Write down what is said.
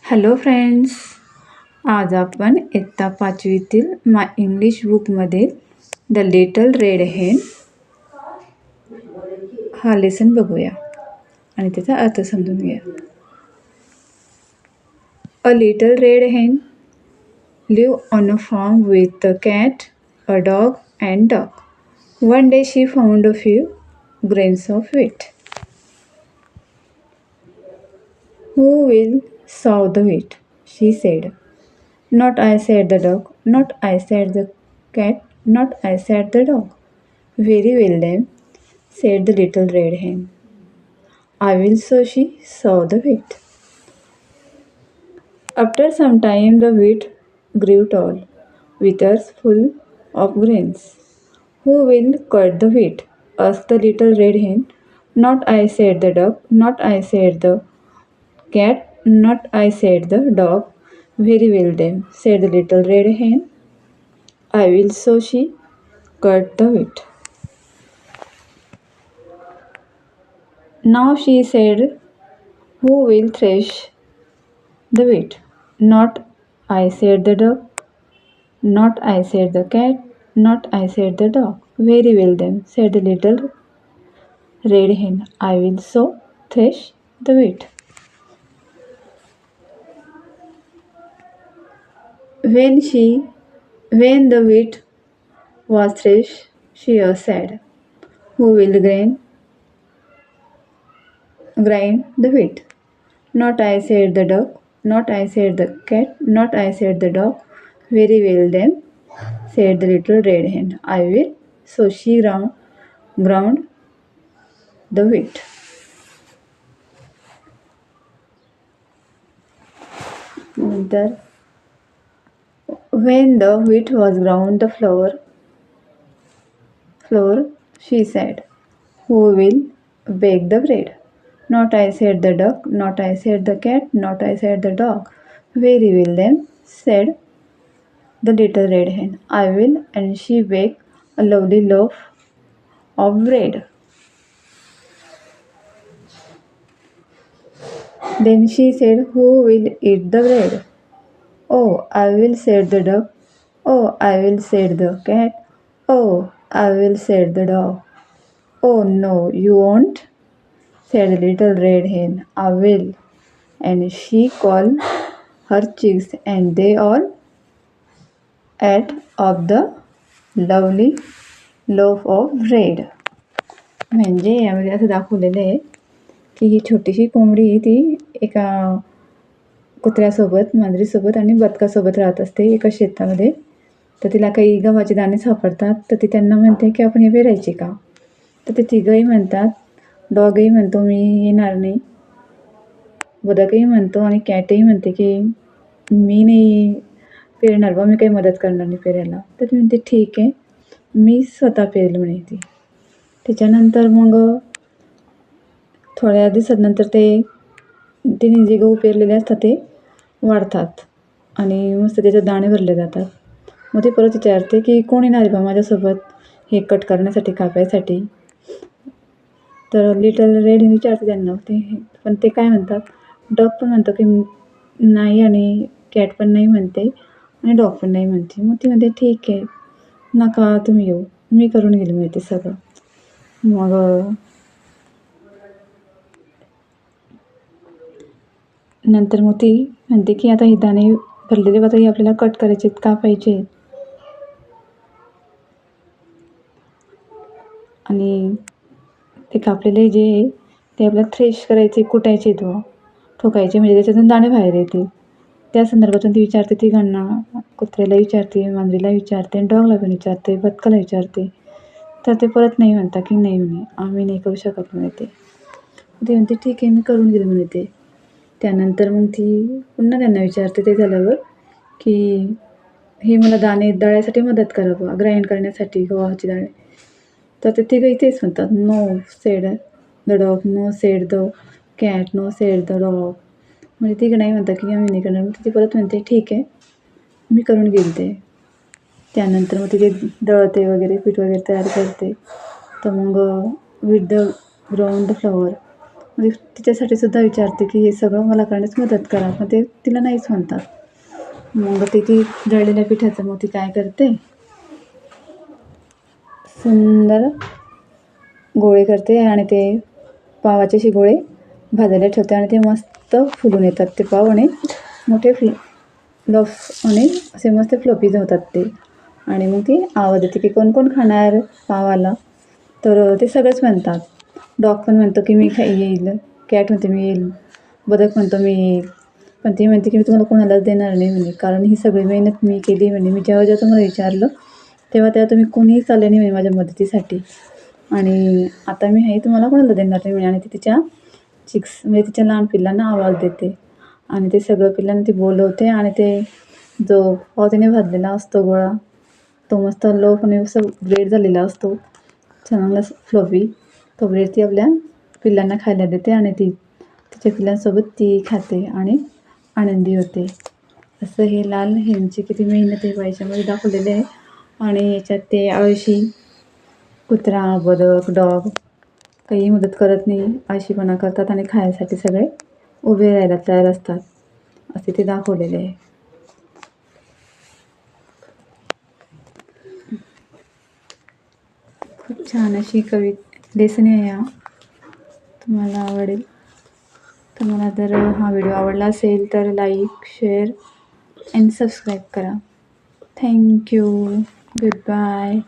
Hello friends, आज आपण इयत्ता पाचवीतील माय इंग्लिश बुकमधील द लिटल रेड हेन हा लेसन बघूया आणि त्याचा अर्थ समजून घेऊया. A little red hen lived on a farm with a cat, a dog and duck. One day she found a few grains of wheat. Who will sow the wheat? She said. Not I, said the dog. Not I, said the cat. Not I, said the dog. Very well then, said the little red hen. I will. So she sowed the wheat. After some time, the wheat grew tall, with ears full of grains. Who will cut the wheat? Asked the little red hen. Not I, said the duck. Not I, said the cat. Not I, said the dog. Very well then, said the little red hen. I will. So she cut the wheat. Now she said, who will thresh the wheat? Not I, said the duck. Not I, said the cat. Not I, said the dog. Very well then, said the little red hen. I will so thresh the wheat. When the wheat was threshed, she said, who will grind the wheat? Not I, said the duck. Not I, said the cat. Not I, said the dog. Very well then, said the little red hen. I will. So she ground the wheat. Nuntar, when the wheat was ground the flour, she said, who will bake the bread? Not I, said the duck. Not I, said the cat. Not I, said the dog. Very well then, said the little red hen. I will. And she baked a lovely loaf of bread. Then she said, who will eat the bread? Oh, I will, said the duck. Oh, I will, said the cat. Oh, I will, said the dog. Oh, no, you won't, said the little red hen. I will. And she called her chicks, and they all ate of the lovely loaf of bread. म्हणजे यामध्ये असं दाखवलेलं आहे की ही छोटीशी कोंबडी ती एका कुत्र्यासोबत, मांजरीसोबत आणि बदकासोबत राहत असते एका शेतामध्ये. तर तिला काही गव्हाचे दाणे सापडतात. तर ती त्यांना म्हणते की आपण हे पेरायचे का? तर ते तिघंही म्हणतात. डॉगही म्हणतो मी येणार नाही, बदकही म्हणतो आणि कॅटही म्हणते की मी नाही पेरणार बा, मी काही मदत करणार नाही पेरायला. तर ती म्हणते ठीक आहे, मी स्वतः पेरेल म्हणे ती. त्याच्यानंतर मग थोड्या दिवसानंतर तिने जे गहू पेरलेले असतात ते वाढतात आणि मस्त त्याच्यात दाणे भरले जातात. मग ते परत विचारते की कोण येणार आहे बा माझ्यासोबत हे कट करण्यासाठी, कापायसाठी? तर लिटल रेड विचारते त्यांना. पण ते काय म्हणतात, डॉग पण म्हणतो की नाही आणि कॅट पण नाही म्हणते आणि डॉग पण नाही म्हणते. मग ती म्हणते ठीक आहे, नका तुम्ही येऊ, मी करून घेईल मी ते सगळं. मग नंतर मग ती म्हणते की आता हे दाणे भरलेले बघा, हे आपल्याला कट करायचे आहेत, कापायचे आहेत. आणि ते कापलेले जे आहे ते आपल्याला थ्रेश करायचे, कुटायचे, ठोकायचे, म्हणजे त्याच्यातून दाणे बाहेर येतील. त्या संदर्भातून ती विचारते तिघांना. कुत्र्याला विचारते, मांजरीला विचारते, डॉगला पण विचारते, बदकाला विचारते. तर ते परत नाही म्हणता की नाही म्हणे, आम्ही नाही करू शकत म्हणे ते म्हणते ठीक आहे, मी करून घेईल म्हणे ते. त्यानंतर मग ती पुन्हा त्यांना विचारते ते झाल्यावर की हे मला दाणे दळायसाठी मदत करा बा, ग्राइंड करण्यासाठी गव्हाची दाणे. तर ते तिघंही तेच म्हणतात. No, said the dog. No, said the cat. No, said the dog. म्हणजे तिघं नाही म्हणतात की आम्ही नाही करणार. मग ती परत म्हणते ठीक आहे, मी करून घेईल ते. त्यानंतर मग तिथे दळते वगैरे, पीठ वगैरे तयार करते. तर मग with the ground the flower, म्हणजे तिच्यासाठी सुद्धा विचारते की हे सगळं मला करण्यास मदत करा, पण ते तिला नाहीच म्हणतात. मग ती जळलेल्या पिठाचं मग ती काय करते, सुंदर गोळे करते आणि ते पावाचे असे गोळे भाजायला ठेवते आणि ते मस्त फुलून येतात ते पाव आणि मोठे लफ आणि असे मस्त फ्लफीज होतात ते. आणि मग ती आवाज देते की कोण कोण खाणार पावाला. तर ते सगळेच म्हणतात. डॉग पण म्हणतो की मी येईल, कॅट म्हणते मी येईल, बदक म्हणतो मी येईल. पण ती म्हणते की मी तुम्हाला कोणालाच देणार नाही म्हणे, कारण ही सगळी मेहनत मी केली म्हणे. मी जेव्हा जेव्हा तुम्हाला विचारलं तेव्हा तेव्हा तुम्ही कोणीही चालले नाही म्हणे माझ्या मदतीसाठी, आणि आता मी हे तुम्हाला कोणाला देणार नाही म्हणे. आणि ती तिच्या चिक्स म्हणजे तिच्या लहान पिल्लांना आवाज देते आणि ते सगळं पिल्लांना ती बोलवते आणि ते जो पाव तिने भाजलेला असतो गोळा, तो मस्त लोफ आणि असं ब्रेड झालेला असतो चांगला फ्लफी, तो ब्रेड ती आपल्या पिल्लांना खायला देते आणि ती तिच्या पिल्लांसोबत ती खाते आणि आनंदी होते. असं हे लाल ह्यांची किती मेहनत आहे याच्यामध्ये दाखवलेले आहे. आणि याच्यात ते आळशी कुत्रा, बदक, डॉग काही मदत करत नाही, आळशीपणा करतात आणि खायसाठी सगळे उभे राहायला तयार असतात, असे ते दाखवलेले आहे. खूप छान अशी लेसन आहे हा, तुम्हाला आवडेल. तुम्हाला जर हा व्हिडिओ आवडला असेल तर लाईक, शेअर अँड सबस्क्राईब करा. थँक्यू. Good bye.